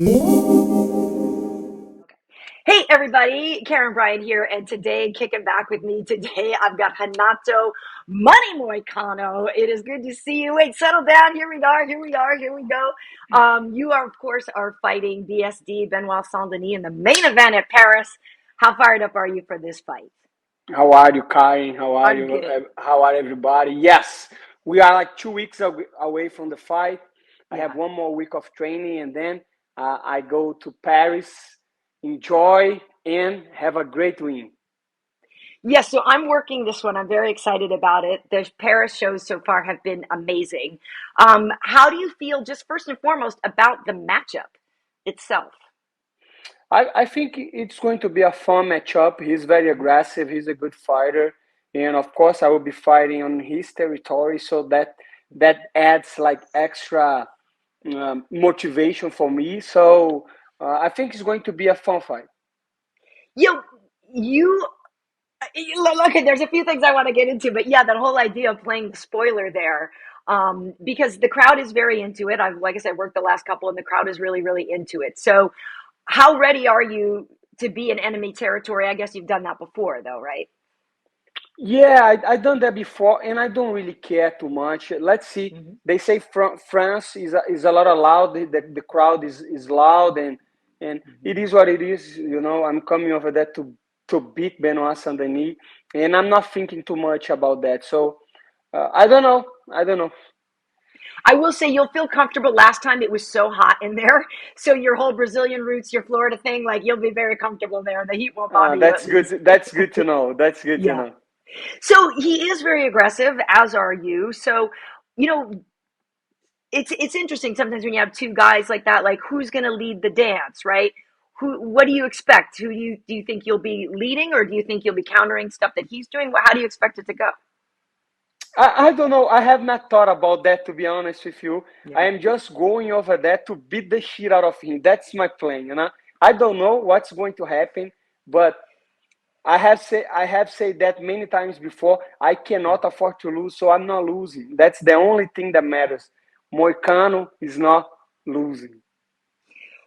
Hey everybody, Karyn Bryant here, and today, kicking back with me today, I've got Renato Money Moicano. It is good to see you. Wait, settle down. Here we are. Here we go. You are, of course, are fighting BSD Benoit Saint Denis in the main event at Paris. How fired up are you for this fight? How are you, Karyn? How are I'm you? good. How are everybody? Yes, we are like 2 weeks away from the fight. I have Yeah. one more week of training, and then I go to Paris, enjoy, and have a great win. Yes, so I'm working this one. I'm very excited about it. The Paris shows so far have been amazing. How do you feel, just first and foremost, about the matchup itself? I think it's going to be a fun matchup. He's very aggressive. He's a good fighter, and of course, I will be fighting on his territory, so that adds like extra motivation for me. So I think it's going to be a fun fight. You, you, okay, there's a few things I want to get into, but yeah, that whole idea of playing the spoiler there, because the crowd is very into it. Like I said, worked the last couple, and the crowd is really, really into it. So, how ready are you to be in enemy territory? I guess you've done that before, though, right? Yeah, I done that before, and I don't really care too much. Let's see. Hmm. They say France is a lot of loud. The crowd is loud, and it is what it is. I'm coming over there to beat Benoit Saint Denis, and I'm not thinking too much about that. So I don't know. I don't know. I will say you'll feel comfortable. Last time it was so hot in there, so your whole Brazilian roots, your Florida thing, like you'll be very comfortable there. The heat won't bother you, at That's least. good. That's good to know. That's good to Yeah. know. So he is very aggressive, as are you. So, you know, it's interesting sometimes when you have two guys like that, like who's going to lead the dance, right? What do you expect? Who do you think you'll be leading, or do you think you'll be countering stuff that he's doing? How do you expect it to go? I don't know. I have not thought about that, to be honest with you. I Yeah. am just going over there to beat the shit out of him. That's my plan. I don't know what's going to happen, but I have said that many times before. I cannot afford to lose, so I'm not losing. That's the only thing that matters. Moicano is not losing.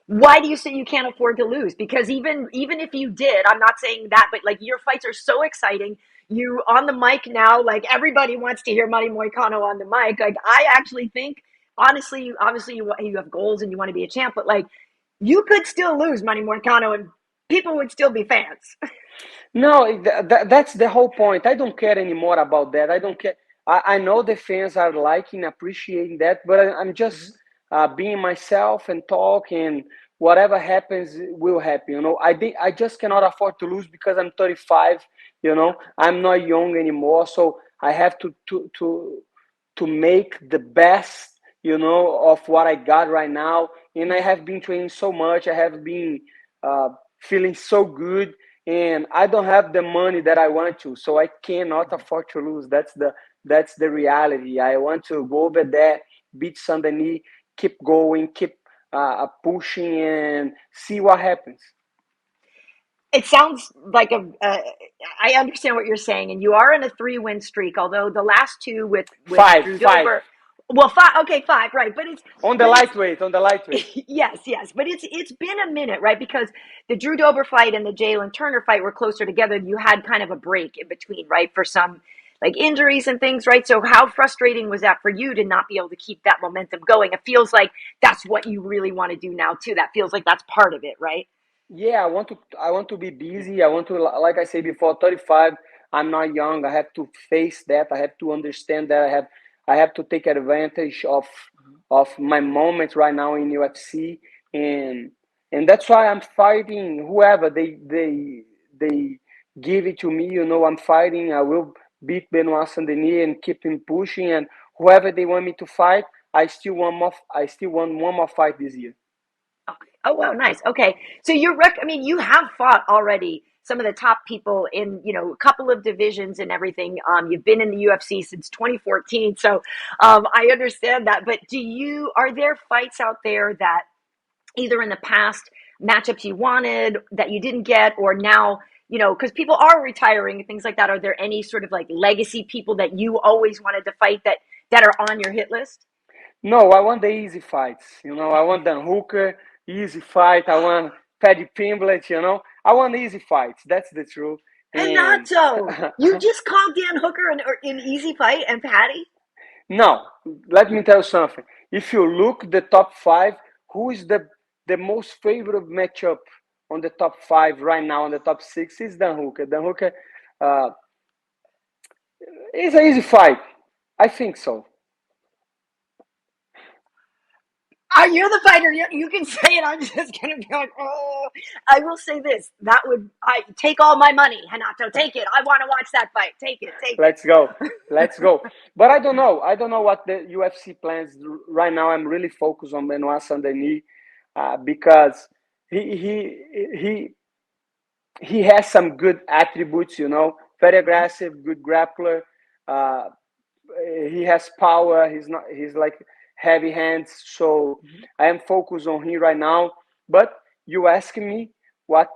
Why do you say you can't afford to lose? Because even if you did, I'm not saying that, but like your fights are so exciting. You on the mic now, like everybody wants to hear Money Moicano on the mic. Like I actually think, honestly, obviously you have goals and you want to be a champ, but like you could still lose Money Moicano and people would still be fans. No, that's the whole point. I don't care anymore about that. I don't care. I know the fans are liking, appreciating that, but I'm just being myself and talk, and whatever happens will happen. I just cannot afford to lose because I'm 35. I'm not young anymore, so I have to make the best, of what I got right now. And I have been training so much. I have been uh, feeling so good, and I don't have the money that I want to, so I cannot afford to lose. That's the reality. I want to go over there, beat somebody, keep going, keep pushing, and see what happens. It sounds like I understand what you're saying, and you are in a three-win streak. Although the last two with Five, Drew five Dober, well, five. Okay, five, right? on the But it's lightweight, on the lightweight. yes, but it's been a minute, right? Because the Drew Dober fight and the Jalen Turner fight were closer together. You had kind of a break in between, right, for some like injuries and things, right? So how frustrating was that for you to not be able to keep that momentum going? It feels like that's what you really want to do now too. That feels like that's part of it, right? Yeah, I want to be busy. I want to, like I said before, 35. I'm not young. I have to face that. I have to understand that. I have to take advantage of my moment right now in UFC, and that's why I'm fighting whoever they give it to me. I'm fighting. I will beat Benoit Saint Denis and keep him pushing, and whoever they want me to fight, I still want one more fight this year. Okay. Oh wow, nice. Okay, so I mean, you have fought already some of the top people in a couple of divisions and everything. You've been in the UFC since 2014, so I understand that. But are there fights out there that either in the past matchups you wanted that you didn't get, or now because people are retiring and things like that? Are there any sort of like legacy people that you always wanted to fight that are on your hit list? No, I want the easy fights. I want Dan Hooker, easy fight. I want Paddy Pimblett, I want easy fights. That's the truth. And Renato, you just called Dan Hooker in easy fight and Patty? now, let me tell you something. If you look the top five, who is the most favorite matchup on the top five right now? On the top six is Dan Hooker. Dan Hooker uh, is an easy fight. I think so. Are you the fighter? You can say it. I'm just gonna be like, oh. I will say this. I take all my money, Renato. Take it. I want to watch that fight. Take it. Take it. Let's go. Let's go. But I don't know. I don't know what the UFC plans right now. I'm really focused on Benoit Saint Denis because he he he he has some good attributes. Very aggressive, good grappler. Uh, he has power. He's like heavy hands. So I am focused on him right now. But you ask me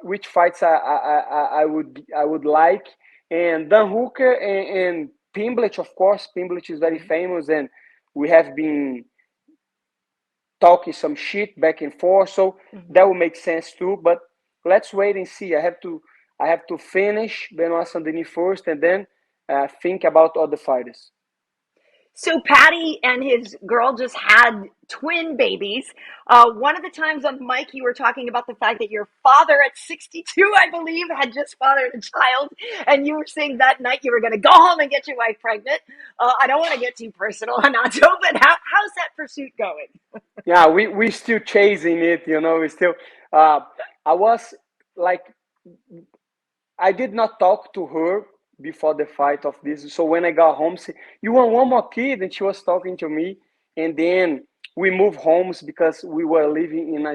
which fights I would like, and Dan Hooker and Pimblett, of course. Pimblett is very famous, and we have been talking some shit back and forth. So that would make sense too. But let's wait and see. I have to finish Benoit Saint Denis first, and then think about other fighters. So Patty and his girl just had twin babies. One of the times on Mike, you were talking about the fact that your father at 62, I believe, had just fathered a child, and you were saying that night you were going to go home and get your wife pregnant. I don't want to get too personal, Hanato, but how's that pursuit going? Yeah, we still chasing it. We still. I was like, I did not talk to her before the fight of this. So when I got home, say, "You want one more kid?" And she was talking to me, and then we moved homes because we were living in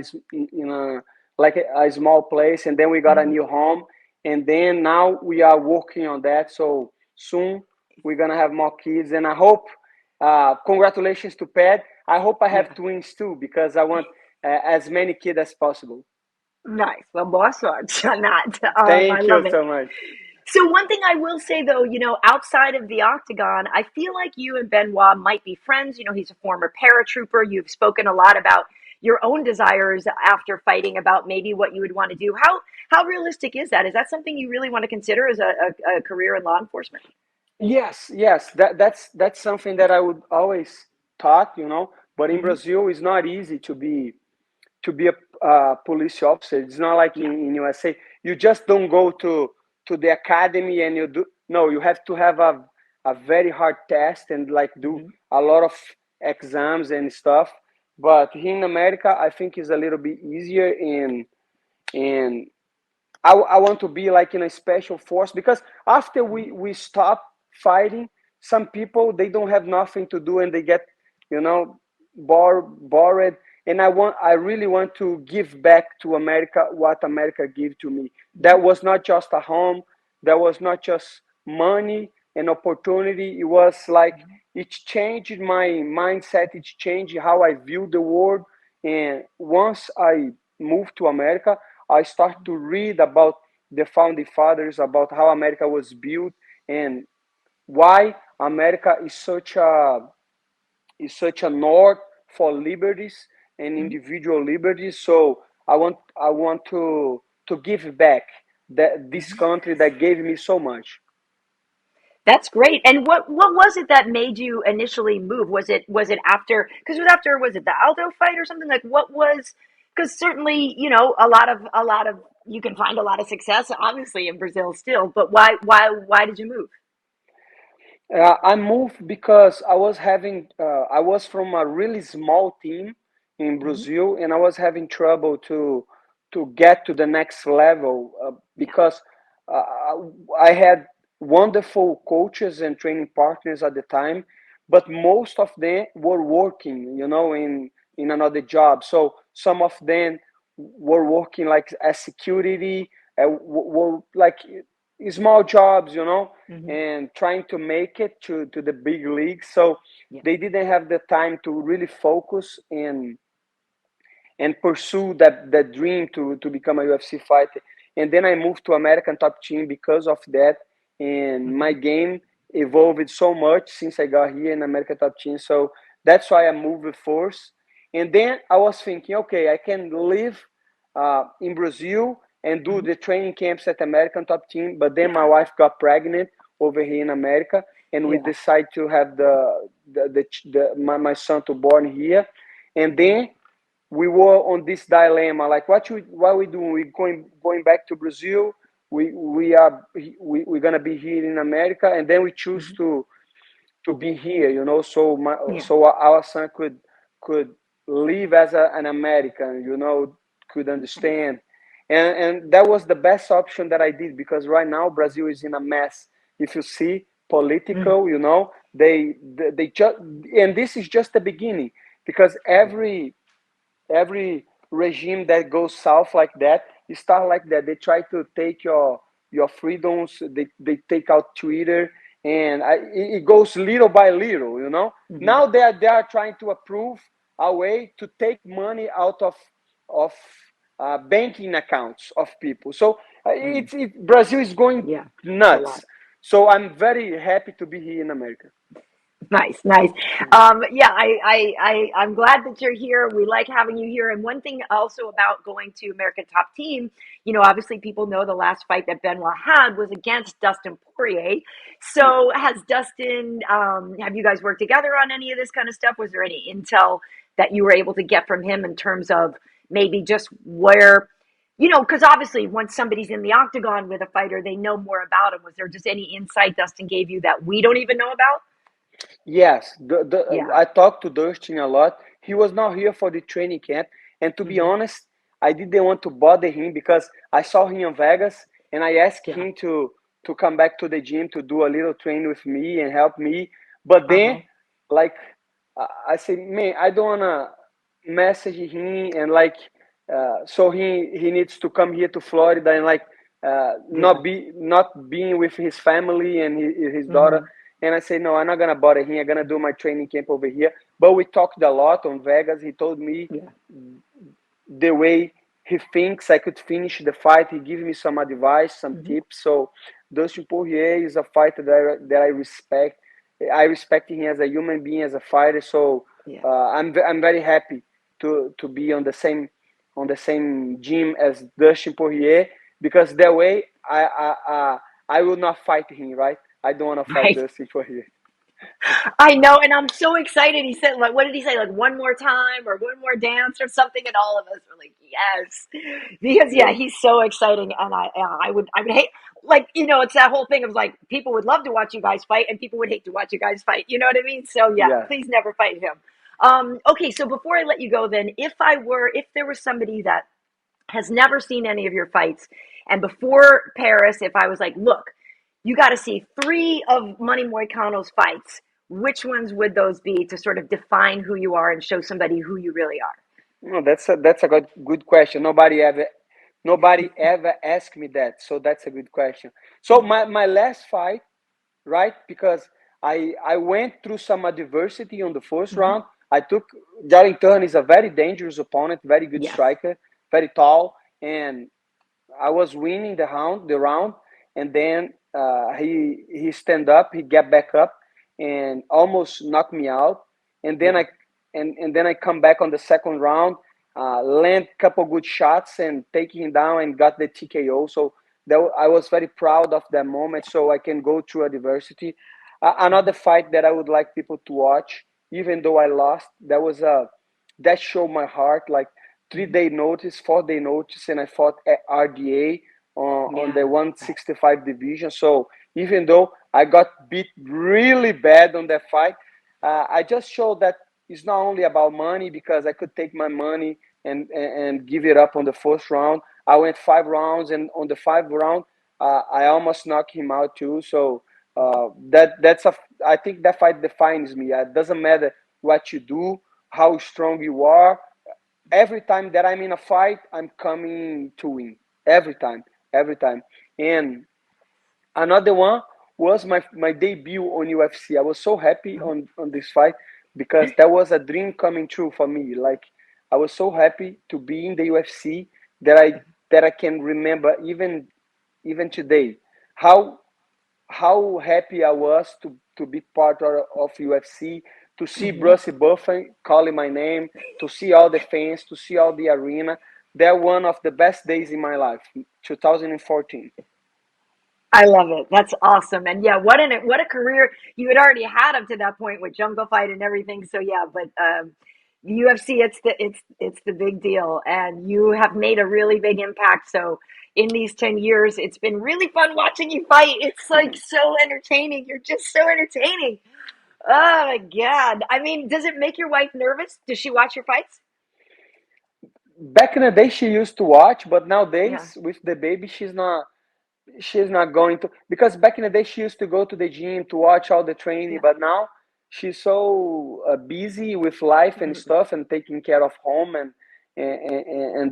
a like a small place, and then we got a Mhm. new home, and then now we are working on that. So soon we're gonna have more kids, and I hope. Congratulations to Pat. I hope I have Yeah. twins too because I want as many kids as possible. Nice. Well, boss on not. I Thank you love it. so much. So one thing I will say though, outside of the octagon, I feel like you and Benoit might be friends. He's a former paratrooper. You've spoken a lot about your own desires after fighting about maybe what you would want to do. How realistic is that? Is that something you really want to consider as a career in law enforcement? Yes, yes, that's something that I would always thought, But in Hmm. Brazil, it's not easy to be a police officer. It's not like Yeah. in USA. You just don't go to the academy and you do. No, you have to have a very hard test and like do Hmm. a lot of exams and stuff. But here in America, I think it's a little bit easier and I want to be like in a special force because after we stop fighting, some people they don't have nothing to do and they get you know bored. And I really want to give back to America what America gave to me. Hmm. That was not just a home, that was not just money and opportunity. It was like it changed my mindset, it changed how I view the world. And once I moved to America, I start to read about the founding fathers, about how America was built, and why America is such a north for liberties and Hmm. individual liberties. So I want to give back this Hmm. country that gave me so much. That's great. And what was it that made you initially move? Was it after? Because was it the Aldo fight or something? Like what was? Because certainly a lot of you can find a lot of success obviously in Brazil still. But why did you move? I moved because I was from a really small team in Hmm. Brazil, and I was having trouble to get to the next level Yeah. because uh, I had wonderful coaches and training partners at the time, but most of them were working, in another job. So some of them were working like as security, were like small jobs, Hmm. and trying to make it to the big leagues. So Yeah. they didn't have the time to really focus and pursue that dream to become a UFC fighter. And then I moved to American Top Team because of that. And my Hmm. game evolved so much since I got here in American Top Team. So that's why I moved first. And then I was thinking, okay, I can live in Brazil and do Mhm. the training camps at American Top Team. But then my Yeah. wife got pregnant over here in America, and we Yeah. decided to have my son to born here. And Mhm. then we were on this dilemma, like what we doing? We going back to Brazil. We're gonna be here in America, and then we choose Mhm. to be here, so Yeah. our son could live as an American, could Nice. understand, and that was the best option that I did, because right now Brazil is in a mess. If you see Mm. political, they just, and this is just the beginning, because Yeah. every regime that goes south like that, it start like that. They try to take your freedoms. They take out Twitter, and it goes little by little. Mhm. Now they are trying to approve a way to take money out of banking accounts of people. So Mm. Brazil is going Yeah. It's a lot. nuts. So I'm very happy to be here in America. Nice, nice. Yeah, I'm glad that you're here. We like having you here. And one thing also about going to American Top Team, obviously people know the last fight that Benoit had was against Dustin Poirier. Yeah. So has Dustin, have you guys worked together on any of this kind of stuff? Was there any intel that you were able to get from him in terms of maybe just where, because obviously once somebody's in the octagon with a fighter, they know more about him. Was there just any insight Dustin gave you that we don't even know about? Yes, Yeah. I talked to Dustin a lot. He was not here for the training camp, and to be Hmm. honest, I didn't want to bother him, because I saw him in Vegas, and I asked Yeah. him to come back to the gym to do a little training with me and help me. But then, Uh-huh. like, I said, man, I don't wanna message him, and like, so he needs to come here to Florida, and like, Yeah. not being with his family and his daughter. Hmm. And I say, no, I'm not gonna bother him. I'm gonna do my training camp over here. But we talked a lot on Vegas. He told me Yeah. the way he thinks I could finish the fight. He gave me some advice, some Hmm. tips. So Dustin Poirier is a fighter that I respect. I respect him as a human being, as a fighter. So Yeah. I'm very happy to be on the same gym as Dustin Poirier, because that way I will not fight him, right? I don't want to fight Right. Dustin Poirier. I know, and I'm so excited. He said, like, what did he say? Like, one more time or one more dance or something, and all of us were like, yes, because yeah, Yeah, he's so exciting, and I would hate, like, it's that whole thing of like, people would love to watch you guys fight, and people would hate to watch you guys fight. You know what I mean? So yeah, yeah. please never fight him. Okay, so before I let you go, then, if there was somebody that has never seen any of your fights. And before Paris, if I was like, look, you got to see three of Money Moicano's fights, which ones would those be to sort of define who you are and show somebody who you really are? No, that's a good question. Nobody ever asked me that, so that's a good question. So my last fight, right? Because I went through some adversity on the first Mm-hmm. round. I took Jalen Turner is a very dangerous opponent, very good Yes. striker, very tall, and I was winning the round, and then he stand up, he get back up, and almost knocked me out. And then Yeah. I come back on the second round, land couple good shots and take him down and got the TKO. So I was very proud of that moment. So I can go through adversity. Mm-hmm. Another fight that I would like people to watch, even though I lost, that showed my heart. Like, Mm-hmm. 3 day notice, 4 day notice, and I fought at RDA on the Yeah. Right. 165 division. So even though I got beat really bad on that fight, I just showed that it's not only about money, because I could take my money and give it up on the first round. I went 5 rounds, and on the 5th round, I almost knocked him out too. So that's a I think that fight defines me. It doesn't matter what you do, how strong you are. Every time that I'm in a fight, I'm coming to win. Every time, every time. And another one was my debut on UFC. I was so happy Uh-huh. on this fight, because that was a dream coming true for me. Like, I was so happy to be in the UFC that I can remember even today how happy I was to be part of UFC, to see Hmm. Brucey Buffin calling my name, to see all the fans, to see all the arena. They're one of the best days in my life, 2014. I love it. That's awesome. And yeah, what a career you had already had up to that point with Jungle Fight and everything. So yeah, but UFC, it's the big deal, and you have made a really big impact. So in these 10 years, it's been really fun watching you fight. It's like so entertaining. You're just so entertaining. Oh my God. I mean, does it make your wife nervous? Does she watch your fights? Back in the day, she used to watch, but Yeah. nowadays with the baby, she's not going to, because back in the day she used to go to the gym to watch all the training, Yeah. but now she's so busy with life and Mhm. stuff and taking care of home and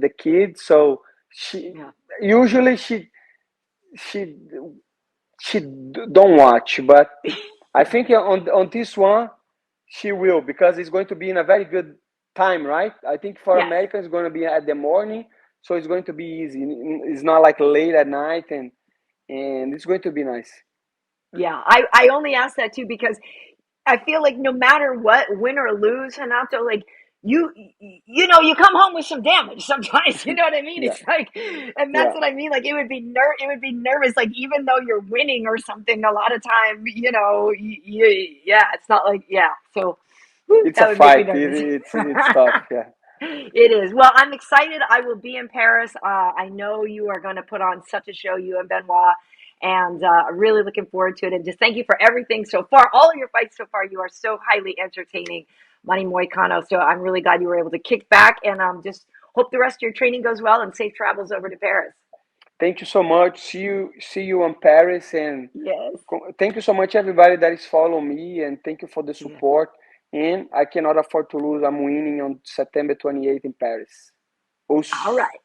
the kids. So she Yeah. usually she she don't watch, but I Yeah. think on this one she will, because it's going to be in a very good time, right? I think for Yes. America it's going to be at the morning, so it's going to be easy. It's not like late at night, and it's going to be nice. Yeah. I only ask that too because I feel like no matter what, win or lose, Hanato, like you, you come home with some damage sometimes. You know what I mean? Yeah, It's like, and that's yeah, what I mean. Like it would be nervous. Like even though you're winning or something, a lot of time, yeah, it's not like yeah. So whew, it's a that would make me fight. nervous. It's tough. Yeah. It is. Well, I'm excited. I will be in Paris. I know you are going to put on such a show, you and Benoit, and really looking forward to it. And just thank you for everything so far. All of your fights so far, you are so highly entertaining, Manny Moicano. So I'm really glad you were able to kick back, and just hope the rest of your training goes well and safe travels over to Paris. Thank you so much. See you in Paris, and Yes. thank you so much everybody that is following me, and thank you for the Yeah. support. And I cannot afford to lose. I'm winning on September 28th in Paris. All Us. right.